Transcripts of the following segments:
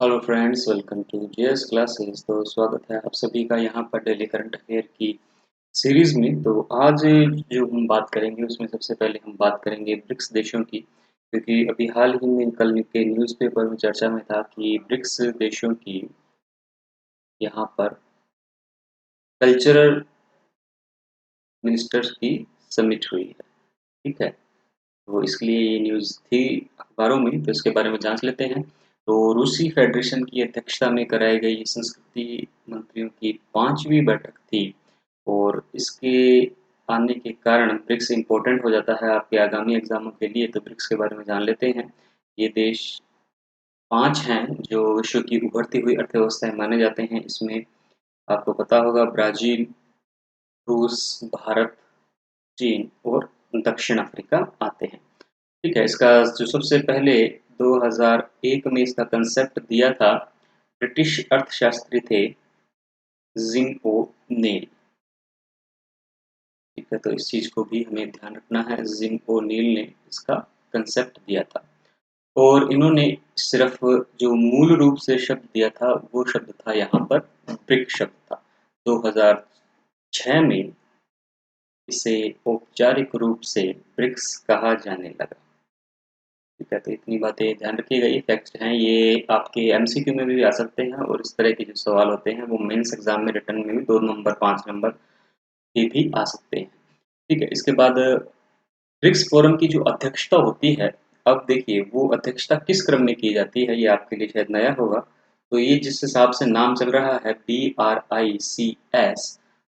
Hello friends, welcome to JS classes. तो स्वागत है आप सभी का यहाँ पर डेली करंट अफेयर की सीरीज में। तो आज जो हम बात करेंगे उसमें सबसे पहले हम बात करेंगे ब्रिक्स देशों की, क्योंकि अभी हाल ही में कल के न्यूज़पेपर में चर्चा में था कि ब्रिक्स देशों की यहाँ पर कल्चरल मिनिस्टर्स की समिट हुई है। ठीक है, तो इसलिए ये न्यूज़ थी अखबारों में, तो इसके बारे में जांच लेते हैं। तो रूसी फेडरेशन की अध्यक्षता में कराई गई संस्कृति मंत्रियों की 5वीं बैठक थी, और इसके आने के कारण ब्रिक्स इम्पोर्टेंट हो जाता है आपके आगामी एग्जामों के लिए। तो ब्रिक्स के बारे में जान लेते हैं। ये देश 5 हैं जो विश्व की उभरती हुई अर्थव्यवस्थाएं माने जाते हैं। इसमें आपको पता होगा ब्राज़ील, रूस, भारत, चीन और दक्षिण अफ्रीका आते हैं। ठीक है, इसका जो सबसे पहले 2001 में इसका कंसेप्ट दिया था ब्रिटिश अर्थशास्त्री थे जिंग ओ नेल। ठीक है, तो इस चीज को भी हमें ध्यान रखना है। जिंग ओ नील ने इसका कंसेप्ट दिया था, और इन्होंने सिर्फ जो मूल रूप से शब्द दिया था वो शब्द था यहाँ पर ब्रिक शब्द था। 2006 में इसे औपचारिक रूप से ब्रिक्स कहा जाने लगा। ठीक है, तो इतनी बातें ध्यान रखिएगा। ये फैक्ट्स हैं, ये आपके एमसीक्यू में भी आ सकते हैं, और इस तरह के जो सवाल होते हैं वो मेंस एग्जाम में रिटर्न में भी 2 नंबर 5 नंबर के भी आ सकते हैं। ठीक है, इसके बाद ब्रिक्स फोरम की जो अध्यक्षता होती है, अब देखिए वो अध्यक्षता किस क्रम में की जाती है, ये आपके लिए शायद नया होगा। तो ये जिस हिसाब से नाम चल रहा है BRICS,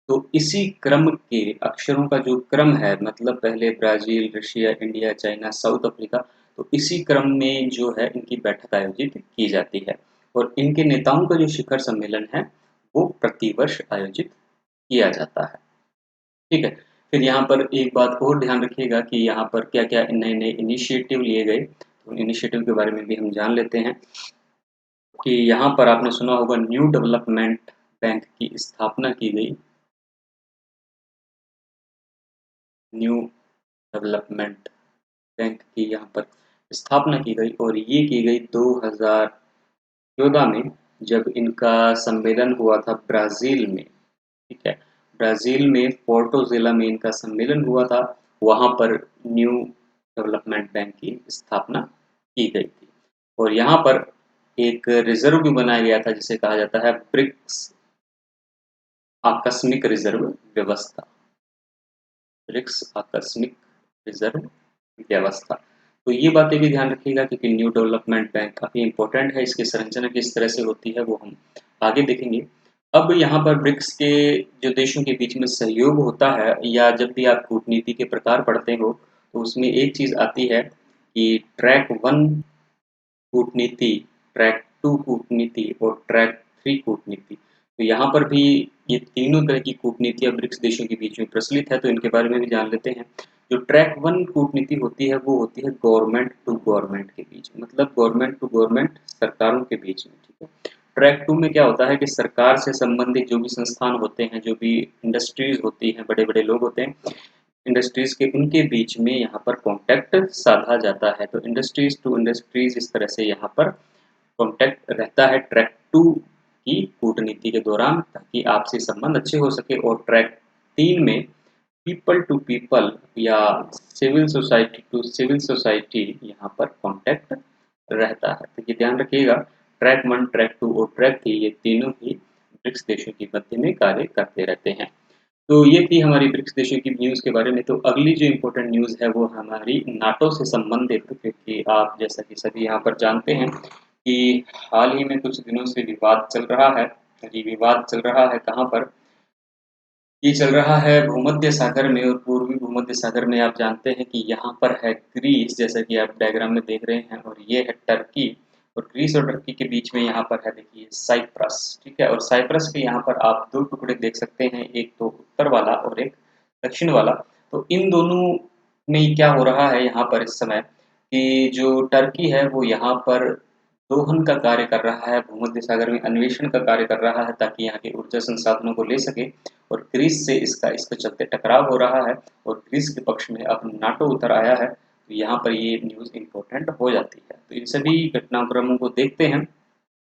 तो इसी क्रम के अक्षरों का जो क्रम है, मतलब पहले Brazil, Russia, India, China, south Africa, तो इसी क्रम में जो है इनकी बैठक आयोजित की जाती है। और इनके नेताओं का जो शिखर सम्मेलन है वो प्रतिवर्ष आयोजित किया जाता है। ठीक है, फिर यहाँ पर एक बात और ध्यान रखिएगा कि यहाँ पर क्या-क्या नए-नए इनिशिएटिव लिए गए। तो इनिशिएटिव के बारे में भी हम जान लेते हैं कि यहाँ पर आपने सुना होगा न्यू डेवलपमेंट बैंक की स्थापना की गई। न्यू डेवलपमेंट बैंक की यहाँ पर स्थापना की गई, और ये की गई 2014 में, जब इनका सम्मेलन हुआ था ब्राज़ील में। ठीक है, ब्राज़ील में पोर्टो ज़िला में इनका सम्मेलन हुआ था। वहाँ पर न्यू डेवलपमेंट बैंक की स्थापना की गई थी, और यहाँ पर एक रिज़र्व भी बनाया गया था जिसे कहा जाता है ब्रिक्स आकस्मिक रिज़र्व व्यवस्था। ब्रिक्स आकस्मिक रिज़र्व व्यवस्था। तो ये बातें भी ध्यान रखिएगा, क्योंकि न्यू डेवलपमेंट बैंक काफ़ी इंपॉर्टेंट है। इसकी संरचना किस तरह से होती है वो हम आगे देखेंगे। अब यहाँ पर ब्रिक्स के जो देशों के बीच में सहयोग होता है, या जब भी आप कूटनीति के प्रकार पढ़ते हो, तो उसमें एक चीज़ आती है कि ट्रैक 1 कूटनीति, ट्रैक 2 कूटनीति और ट्रैक 3 कूटनीति। तो यहाँ पर भी ये तीनों तरह की कूटनीतियाँ ब्रिक्स देशों के बीच में प्रचलित है, तो इनके बारे में भी जान लेते हैं। जो ट्रैक 1 कूटनीति होती है वो होती है गवर्नमेंट टू गवर्नमेंट के बीच में, मतलब गवर्नमेंट टू गवर्नमेंट, सरकारों के बीच में। ठीक है, ट्रैक 2 में क्या होता है कि सरकार से संबंधित जो भी संस्थान होते हैं, जो भी इंडस्ट्रीज होती हैं, बड़े बड़े लोग होते हैं इंडस्ट्रीज के, उनके बीच में यहाँ पर कॉन्टैक्ट साधा जाता है। तो इंडस्ट्रीज टू इंडस्ट्रीज इस तरह से यहाँ पर कॉन्टैक्ट रहता है ट्रैक 2 की कूटनीति के दौरान, ताकि आपसी संबंध अच्छे हो सके। और ट्रैक 3 में पीपल टू पीपल या civil society to civil society यहाँ पर कॉन्टैक्ट रहता है। तो ये ध्यान रखिएगा, ट्रैक 1, ट्रैक 2 और ट्रैक 3 ये तीनों ही ब्रिक्स देशों के मध्य में कार्य करते रहते हैं। तो ये थी हमारी ब्रिक्स देशों की न्यूज़ के बारे में। तो अगली जो इम्पोर्टेंट न्यूज़ है वो हमारी नाटो से संबंधित, क्योंकि आप जैसा कि सभी यहाँ पर जानते हैं कि हाल ही में कुछ दिनों से विवाद चल रहा है। ये विवाद चल रहा है कहाँ पर? ये चल रहा है भूमध्य सागर में, और पूर्वी भूमध्य सागर में आप जानते हैं कि यहाँ पर है ग्रीस, जैसा कि आप डायग्राम में देख रहे हैं, और ये है टर्की। और ग्रीस और टर्की के बीच में यहाँ पर है देखिए साइप्रस। ठीक है, और साइप्रस के यहाँ पर आप 2 टुकड़े देख सकते हैं, एक तो उत्तर वाला और एक दक्षिण वाला। तो इन दोनों में क्या हो रहा है यहाँ पर इस समय, कि जो टर्की है वो यहाँ पर दोहन का कार्य कर रहा है, भूमध्य सागर में अन्वेषण का कार्य कर रहा है, ताकि यहाँ के ऊर्जा संसाधनों को ले सके। और ग्रीस से इसका इसके चलते टकराव हो रहा है, और ग्रीस के पक्ष में अब नाटो उतर आया है। तो यहाँ पर ये न्यूज़ इम्पोर्टेंट हो जाती है। तो इन सभी घटनाक्रमों को देखते हैं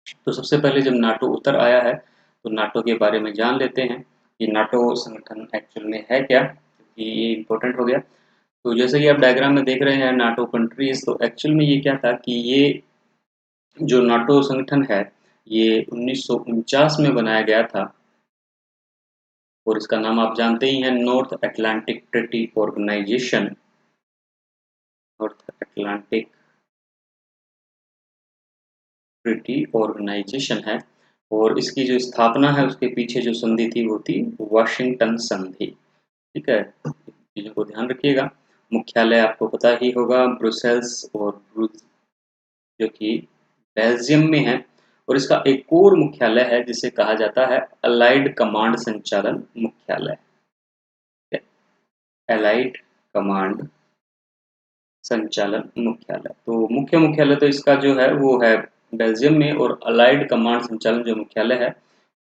तो सबसे पहले जब नाटो उतर आया है तो नाटो के बारे में जान लेते हैं कि नाटो संगठन एक्चुअल में है क्या, क्योंकि ये इम्पोर्टेंट हो गया। तो जैसे कि आप डायग्राम में देख रहे हैं नाटो कंट्रीज, तो एक्चुअल में ये क्या था कि ये जो नाटो संगठन है ये 1949 में बनाया गया था, और इसका नाम आप जानते ही हैं, North Atlantic Treaty Organisation. North Atlantic Treaty Organisation है, और इसकी जो स्थापना है उसके पीछे जो संधि थी वो थी वाशिंगटन संधि। ठीक है, चीज़ों को ध्यान रखिएगा। मुख्यालय आपको पता ही होगा ब्रुसेल्स और ब्रूज, जो कि बेल्जियम में है। और इसका एक और मुख्यालय है जिसे कहा जाता है अलाइड कमांड संचालन मुख्यालय। अलाइड कमांड संचालन मुख्यालय, तो मुख्य मुख्यालय तो इसका जो है वो है बेल्जियम में, और अलाइड कमांड संचालन जो मुख्यालय है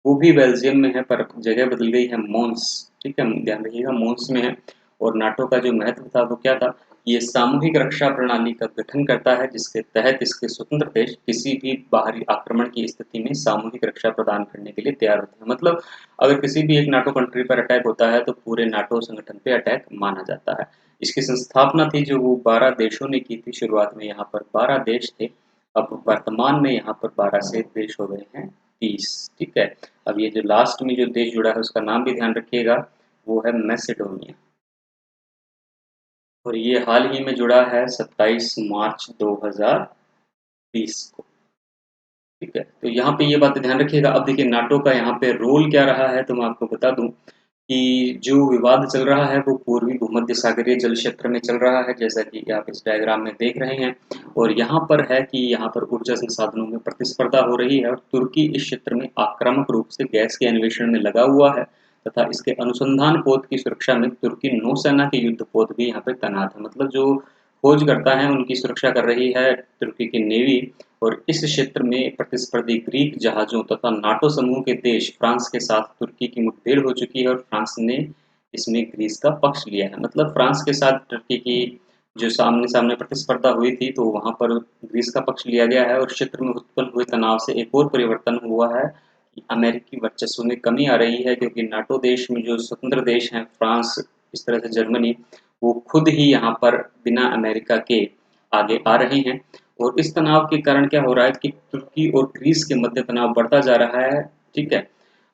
वो भी बेल्जियम में है, पर जगह बदल गई है मोन्स। ठीक है, ध्यान रखिएगा मोन्स में है। और नाटो का जो महत्व था वो क्या था, ये सामूहिक रक्षा प्रणाली का गठन करता है जिसके तहत इसके स्वतंत्र देश किसी भी बाहरी आक्रमण की स्थिति में सामूहिक रक्षा प्रदान करने के लिए तैयार होते हैं। मतलब अगर किसी भी एक नाटो कंट्री पर अटैक होता है तो पूरे नाटो संगठन पे अटैक माना जाता है। इसकी संस्थापना थी जो वो 12 देशों ने की थी। शुरुआत में यहाँ पर 12 देश थे, अब वर्तमान में यहाँ पर 12 से देश हो गए हैं 30। ठीक है, अब ये जो लास्ट में जो देश जुड़ा है उसका नाम भी ध्यान रखिएगा, वो है मैसेडोनिया, और ये हाल ही में जुड़ा है 27 मार्च 2020 को। ठीक है, तो यहाँ पे ये बातें ध्यान रखिएगा। अब देखिए नाटो का यहाँ पे रोल क्या रहा है, तो मैं आपको बता दूं कि जो विवाद चल रहा है वो पूर्वी भूमध्य सागरीय जल क्षेत्र में चल रहा है, जैसा कि आप इस डायग्राम में देख रहे हैं। और यहाँ पर है कि यहाँ पर ऊर्जा संसाधनों में प्रतिस्पर्धा हो रही है, और तुर्की इस क्षेत्र में आक्रामक रूप से गैस के अन्वेषण में लगा हुआ है, तथा इसके अनुसंधान पोत की सुरक्षा में तुर्की नौसेना के युद्ध पोत भी यहाँ पे तैनात है। मतलब जो खोज करता है उनकी सुरक्षा कर रही है तुर्की की नेवी। और इस क्षेत्र में प्रतिस्पर्धी ग्रीक जहाजों तथा नाटो समूह के देश फ्रांस के साथ तुर्की की मुठभेड़ हो चुकी है, और फ्रांस ने इसमें ग्रीस का पक्ष लिया है। मतलब फ्रांस के साथ तुर्की की जो सामने सामने प्रतिस्पर्धा हुई थी तो वहां पर ग्रीस का पक्ष लिया गया है। और क्षेत्र में उत्पन्न हुए तनाव से एक और परिवर्तन हुआ है कि अमेरिकी वर्चस्व में कमी आ रही है, क्योंकि नाटो देश में जो स्वतंत्र देश हैं फ्रांस, इस तरह से जर्मनी, वो खुद ही यहाँ पर बिना अमेरिका के आगे आ रहे हैं। और इस तनाव के कारण क्या हो रहा है कि तुर्की और ग्रीस के मध्य तनाव बढ़ता जा रहा है। ठीक है,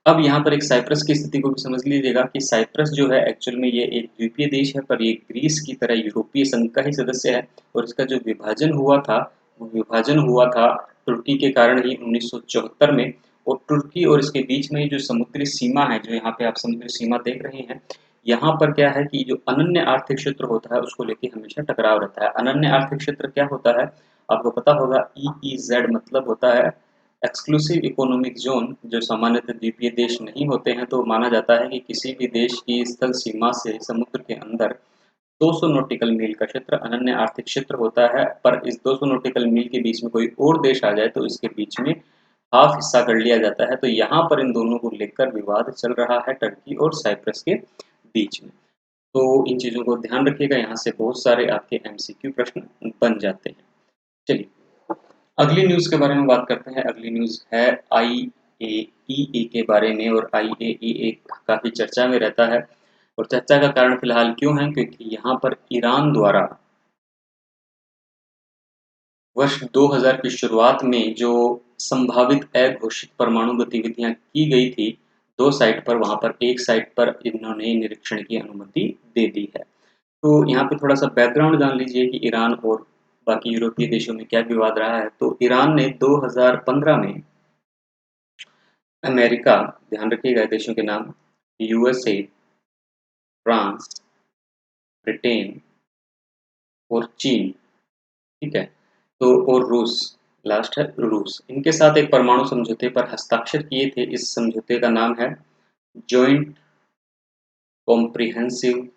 अब यहाँ पर एक साइप्रस की स्थिति को भी समझ लीजिएगा कि साइप्रस जो है एक्चुअल में ये एक द्वीपीय देश है, पर ये ग्रीस की तरह यूरोपीय संघ का ही सदस्य है। और इसका जो विभाजन हुआ था वो विभाजन हुआ था तुर्की के कारण ही 1974 में। और तुर्की और इसके बीच में जो समुद्री सीमा है, जो यहाँ पे आप समुद्री सीमा देख रहे हैं, यहाँ पर क्या है कि जो अनन्य आर्थिक क्षेत्र होता है उसको लेके हमेशा टकराव रहता है। अनन्य आर्थिक क्षेत्र क्या होता है आपको पता होगा, EEZ मतलब होता है एक्सक्लूसिव इकोनॉमिक जोन। जो सामान्यतः द्वीपीय देश नहीं होते हैं, तो माना जाता है कि किसी भी देश की स्थल सीमा से समुद्र के अंदर 200 नॉटिकल मील का क्षेत्र अनन्य आर्थिक क्षेत्र होता है। पर इस 200 नॉटिकल मील के बीच में कोई और देश आ जाए तो इसके बीच में हाफ हिस्सा कर लिया जाता है। तो यहाँ पर इन दोनों को लेकर विवाद चल रहा है टर्की और साइप्रस के बीच में। तो इन चीज़ों को ध्यान रखिएगा, यहाँ से बहुत सारे आपके MCQ प्रश्न बन जाते हैं। चलिए अगली न्यूज़ के बारे में बात करते हैं। अगली न्यूज़ है IAEA के बारे में, और IAEA काफ़ी चर्चा में रहता है। और चर्चा का कारण फिलहाल क्यों है, क्योंकि यहाँ पर ईरान द्वारा वर्ष 2000 की शुरुआत में जो संभावित अघोषित परमाणु गतिविधियां की गई थी 2 साइट पर, वहां पर एक साइट पर इन्होंने निरीक्षण की अनुमति दे दी है। तो यहाँ पे थोड़ा सा बैकग्राउंड जान लीजिए कि ईरान और बाकी यूरोपीय देशों में क्या विवाद रहा है। तो ईरान ने 2015 में अमेरिका, ध्यान रखिएगा देशों के नाम, USA, फ्रांस, ब्रिटेन और चीन, ठीक है, तो और रूस, लास्ट है रूस, इनके साथ एक परमाणु समझौते पर हस्ताक्षर किए थे। इस समझौते का नाम है joint comprehensive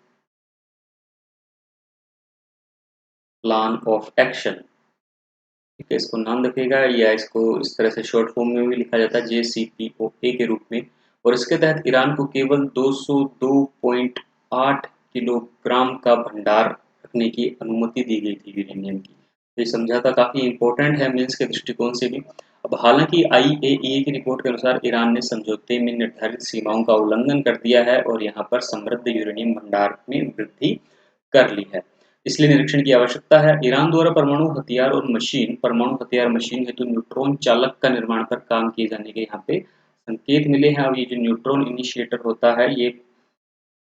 plan of action. ठीक है, इसको नाम रखिएगा, या इसको इस तरह से शॉर्ट फॉर्म में भी लिखा जाता है JCPOA के रूप में। और इसके तहत ईरान को केवल 202.8 किलोग्राम का भंडार रखने की अनुमति दी गई थी यूरेनियम की। तो ये समझौता काफ़ी इंपॉर्टेंट है मिल्स के दृष्टिकोण से भी। अब हालांकि IAEA की रिपोर्ट के अनुसार ईरान ने समझौते में निर्धारित सीमाओं का उल्लंघन कर दिया है और यहाँ पर समृद्ध यूरेनियम भंडार में वृद्धि कर ली है, इसलिए निरीक्षण की आवश्यकता है। ईरान द्वारा परमाणु हथियार मशीन हेतु न्यूट्रॉन चालक का निर्माण पर काम किए जाने के यहाँ पे संकेत मिले हैं। अब ये जो न्यूट्रॉन इनिशिएटर होता है ये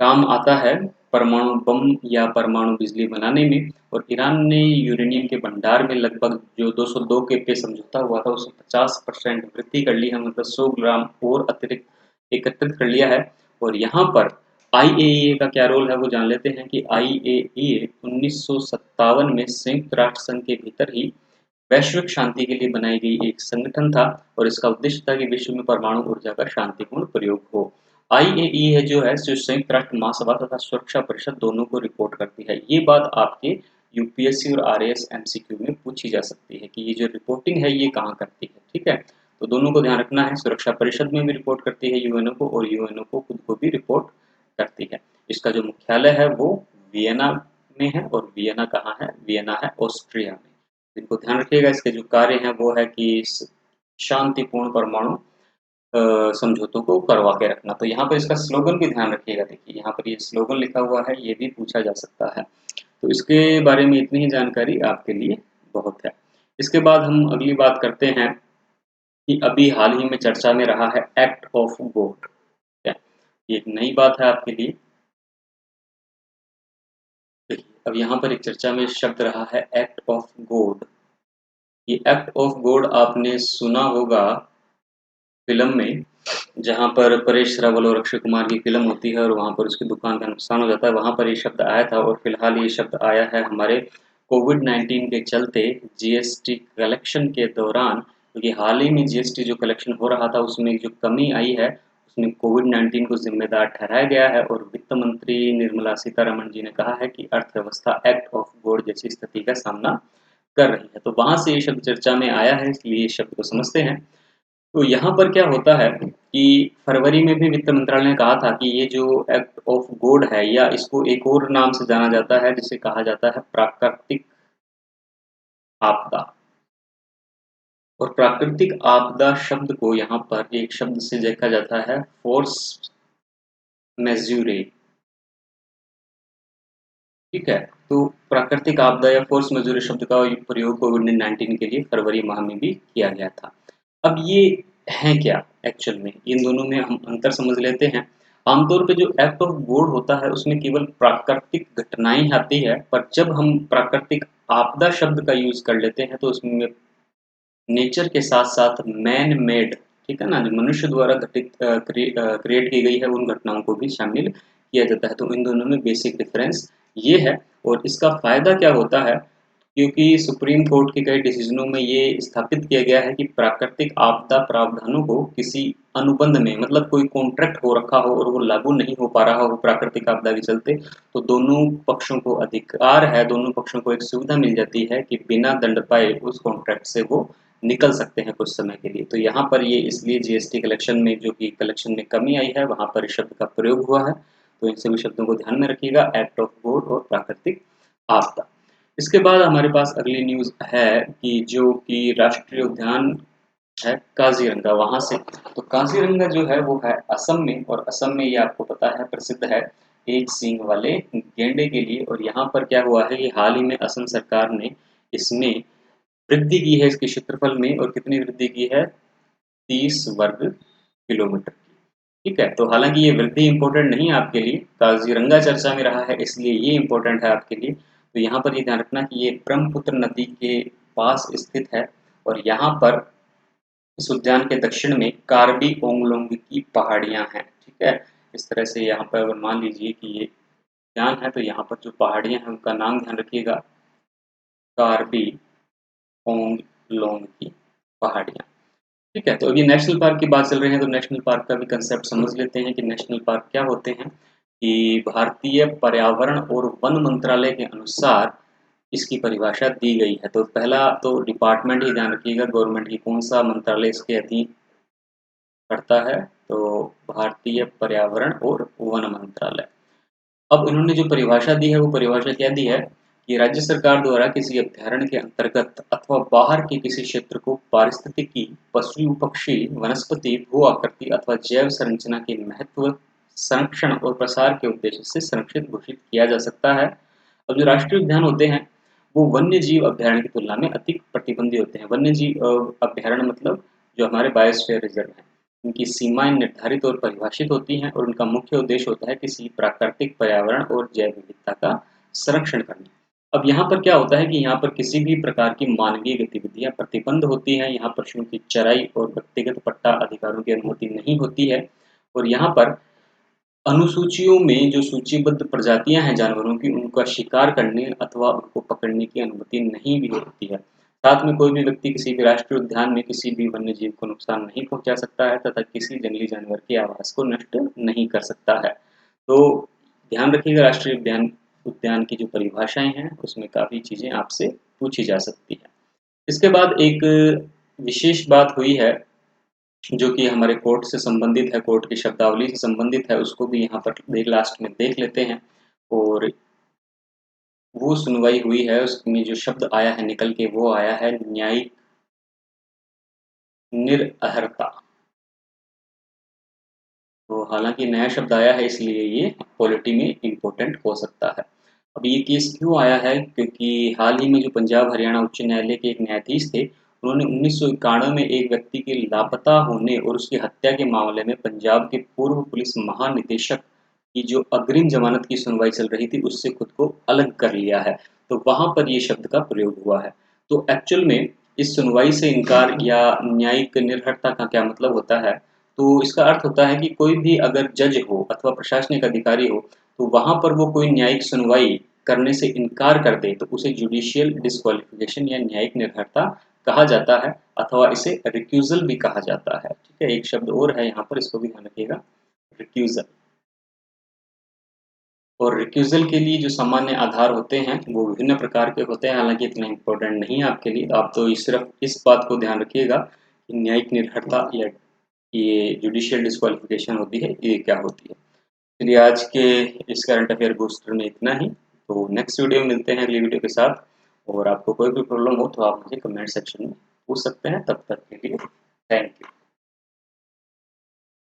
काम आता है परमाणु बम या परमाणु बिजली बनाने में, और ईरान ने यूरेनियम के भंडार में लगभग जो 202 के पे समझौता हुआ था उसमें 50% वृद्धि कर ली है, मतलब 100 ग्राम और अतिरिक्त एकत्रित कर लिया है। और यहाँ पर IAEA का क्या रोल है वो जान लेते हैं कि IAEA 1957 में संयुक्त राष्ट्र संघ के भीतर ही वैश्विक शांति के लिए बनाई गई एक संगठन था, और इसका उद्देश्य था कि विश्व में परमाणु ऊर्जा का शांतिपूर्ण प्रयोग हो। IAEA है जो संयुक्त राष्ट्र महासभा तथा सुरक्षा परिषद दोनों को रिपोर्ट करती है। ये बात आपके UPSC और RAS MCQ में पूछी जा सकती है कि ये जो रिपोर्टिंग है ये कहाँ करती है, ठीक है। तो दोनों को ध्यान रखना है, सुरक्षा परिषद में भी रिपोर्ट करती है UNO को, और UNO को खुद को भी रिपोर्ट करती है। इसका जो मुख्यालय है वो वियना में है, और वियना कहाँ है, वियना है ऑस्ट्रिया में। इनको ध्यान रखिएगा। इसके जो कार्य हैं वो है कि शांतिपूर्ण परमाणु समझौतों को करवा के रखना। तो यहाँ पर इसका स्लोगन भी ध्यान रखिएगा। देखिए यहाँ पर ये स्लोगन लिखा हुआ है, ये भी पूछा जा सकता है। तो इसके बारे में इतनी ही जानकारी आपके लिए बहुत है। इसके बाद हम अगली बात करते हैं कि अभी हाल ही में चर्चा में रहा है एक्ट ऑफ गॉड। ये एक नई बात है आपके लिए। देखिए अब यहाँ पर एक चर्चा में शब्द रहा है एक्ट ऑफ गॉड। ये एक्ट ऑफ गॉड आपने सुना होगा फिल्म में, जहाँ पर परेश रावल और अक्षय कुमार की फिल्म होती है और वहाँ पर उसकी दुकान का नुकसान हो जाता है, वहाँ पर ये शब्द आया था। और फिलहाल ये शब्द आया है हमारे कोविड-19 के चलते GST कलेक्शन के दौरान, क्योंकि हाल ही में GST जो कलेक्शन हो रहा था उसमें जो कमी आई है उसमें कोविड-19 को जिम्मेदार ठहराया गया है। और वित्त मंत्री निर्मला सीतारमण जी ने कहा है कि अर्थव्यवस्था एक्ट ऑफ गॉड जैसी स्थिति का सामना कर रही है। तो वहां से ये शब्द चर्चा में आया है, इसलिए इस शब्द को समझते हैं। तो यहाँ पर क्या होता है कि फरवरी में भी वित्त मंत्रालय ने कहा था कि ये जो एक्ट ऑफ गॉड है, या इसको एक और नाम से जाना जाता है जिसे कहा जाता है प्राकृतिक आपदा। और प्राकृतिक आपदा शब्द को यहाँ पर एक शब्द से देखा जाता है फोर्स मेज्यूरे, ठीक है। तो प्राकृतिक आपदा या फोर्स मेज्यूरे शब्द का प्रयोग कोविड-19 के लिए फरवरी माह में भी किया गया था। अब ये है क्या एक्चुअल में, इन दोनों में हम अंतर समझ लेते हैं। आमतौर पे जो एक्ट ऑफ गॉड होता है उसमें केवल प्राकृतिक घटनाएं आती है, पर जब हम प्राकृतिक आपदा शब्द का यूज कर लेते हैं तो उसमें नेचर के साथ साथ मैन मेड, ठीक है ना, जो मनुष्य द्वारा घटित क्रिएट की गई है उन घटनाओं को भी शामिल किया जाता है। तो इन दोनों में बेसिक डिफरेंस ये है। और इसका फायदा क्या होता है, क्योंकि सुप्रीम कोर्ट के कई डिसीजनों में ये स्थापित किया गया है कि प्राकृतिक आपदा प्रावधानों को किसी अनुबंध में, मतलब कोई कॉन्ट्रैक्ट हो रखा हो और वो लागू नहीं हो पा रहा हो प्राकृतिक आपदा के चलते, तो दोनों पक्षों को अधिकार है, दोनों पक्षों को एक सुविधा मिल जाती है कि बिना दंड पाए उस कॉन्ट्रैक्ट से वो निकल सकते हैं कुछ समय के लिए। तो यहाँ पर ये इसलिए GST कलेक्शन में, जो कि कलेक्शन में कमी आई है, वहाँ पर इस शब्द का प्रयोग हुआ है। तो इन सभी शब्दों को ध्यान में रखिएगा, एक्ट ऑफ गॉड और प्राकृतिक आपदा। इसके बाद हमारे पास अगली न्यूज़ है कि जो कि राष्ट्रीय उद्यान है काजीरंगा, वहाँ से। तो काजीरंगा जो है वो है असम में, और असम में ये आपको पता है प्रसिद्ध है एक सींग वाले गैंडे के लिए। और यहाँ पर क्या हुआ है कि हाल ही में असम सरकार ने इसमें वृद्धि की है, इसके क्षेत्रफल में। और कितनी वृद्धि की है, 30 वर्ग किलोमीटर की, ठीक है। तो हालांकि ये वृद्धि इंपॉर्टेंट नहीं है आपके लिए, काजीरंगा चर्चा में रहा है इसलिए ये इंपॉर्टेंट है आपके लिए। तो यहाँ पर ये ध्यान रखना कि ये ब्रह्मपुत्र नदी के पास स्थित है, और यहाँ पर इस उद्यान के दक्षिण में कार्बी ओंगलोंग की पहाड़ियाँ हैं, ठीक है। इस तरह से यहाँ पर अगर मान लीजिए कि ये उद्यान है, तो यहाँ पर जो पहाड़ियाँ हैं उनका नाम ध्यान रखिएगा, कार्बी ओंगलोंग की पहाड़ियाँ, ठीक है। तो अभी नेशनल पार्क की बात चल रही है, तो नेशनल पार्क का भी कंसेप्ट समझ लेते हैं कि नेशनल पार्क क्या होते हैं। कि भारतीय पर्यावरण और वन मंत्रालय के अनुसार इसकी परिभाषा दी गई है। तो पहला तो डिपार्टमेंट ही ध्यान रखिएगा, गवर्नमेंट की कौन सा मंत्रालय इसके अधीन पड़ता है, तो भारतीय पर्यावरण और वन मंत्रालय। अब इन्होंने जो परिभाषा दी है वो परिभाषा क्या दी है कि राज्य सरकार द्वारा किसी अभ्यारण्य के अंतर्गत अथवा बाहर के किसी क्षेत्र को पारिस्थितिकी, पशु पक्षी, वनस्पति, भू आकृति अथवा जैव संरचना के महत्व, संरक्षण और प्रसार के उद्देश्य से संरक्षित घोषित किया जा सकता है। अब जो राष्ट्रीय उद्यान होते हैं वो वन्य जीव अभ्यारण्य की तुलना में अधिक प्रतिबंधी होते हैं। वन्य जीव अभ्यारण्य मतलब जो हमारे बायोस्फीयर रिजर्व हैं, इनकी सीमाएं निर्धारित और परिभाषित होती हैं और उनका मुख्य उद्देश्य होता है किसी प्राकृतिक पर्यावरण और जैव विविधता का संरक्षण करना। अब यहाँ पर क्या होता है कि यहाँ पर किसी भी प्रकार की मानवीय गतिविधियां प्रतिबंध होती हैं, यहाँ पशुओं की चराई और व्यक्तिगत पट्टा अधिकारों की अनुमति नहीं होती है और यहाँ पर अनुसूचियों में जो सूचीबद्ध प्रजातियां हैं जानवरों की, उनका शिकार करने अथवा उनको पकड़ने की अनुमति नहीं भी होती है। साथ में कोई भी व्यक्ति किसी भी राष्ट्रीय उद्यान में किसी भी वन्य जीव को नुकसान नहीं पहुंचा सकता है तथा किसी जंगली जानवर के आवास को नष्ट नहीं कर सकता है। तो ध्यान रखिएगा, राष्ट्रीय उद्यान उद्यान की जो परिभाषाएं हैं उसमें काफ़ी चीज़ें आपसे पूछी जा सकती है। इसके बाद एक विशेष बात हुई है जो कि हमारे कोर्ट से संबंधित है, कोर्ट की शब्दावली से संबंधित है, उसको भी यहाँ पर लास्ट में देख लेते हैं। और वो सुनवाई हुई है, उसमें जो शब्द आया है निकल के वो आया है न्यायिक निरअर्हता। तो हालांकि नया शब्द आया है इसलिए ये पॉलिटी में इम्पोर्टेंट हो सकता है। अब ये केस क्यों आया है, क्योंकि हाल ही में जो पंजाब हरियाणा उच्च न्यायालय के एक न्यायाधीश थे, उन्होंने 1991 में एक व्यक्ति के लापता होने और उसकी हत्या के मामले में पंजाब के पूर्व पुलिस महानिदेशक की जो अग्रिम जमानत की सुनवाई चल रही थी उससे खुद को अलग कर लिया है। तो वहां पर ये शब्द का प्रयोग हुआ है। तो एक्चुअल में इस सुनवाई से इनकार या न्यायिक निर्भरता का क्या मतलब होता है, तो इसका अर्थ होता है कि कोई भी अगर जज हो अथवा प्रशासनिक अधिकारी हो तो वहां पर वो कोई न्यायिक सुनवाई करने से इनकार कर दे तो उसे जुडिशियल डिस्क्वालिफिकेशन या न्यायिक निर्भरता कहा जाता है अथवा इसे रिक्यूजल भी कहा जाता है। ठीक है, एक शब्द और है यहाँ पर, इसको भी ध्यान रखिएगा, रिक्यूजल। और रिक्यूजल के लिए जो सामान्य आधार होते हैं वो विभिन्न प्रकार के होते हैं, हालांकि इतना इम्पोर्टेंट नहीं है आपके लिए। आप तो सिर्फ इस बात को ध्यान रखिएगा कि न्यायिक निर्भरता या ये जुडिशियल डिस्क्वालिफिकेशन होती है ये क्या होती है। चलिए आज के इस करंट अफेयर बूस्टर में इतना ही। तो नेक्स्ट वीडियो में मिलते हैं अगली वीडियो के साथ। और आपको कोई भी प्रॉब्लम हो तो आप मुझे कमेंट सेक्शन में पूछ सकते हैं। तब तक के लिए थैंक यू।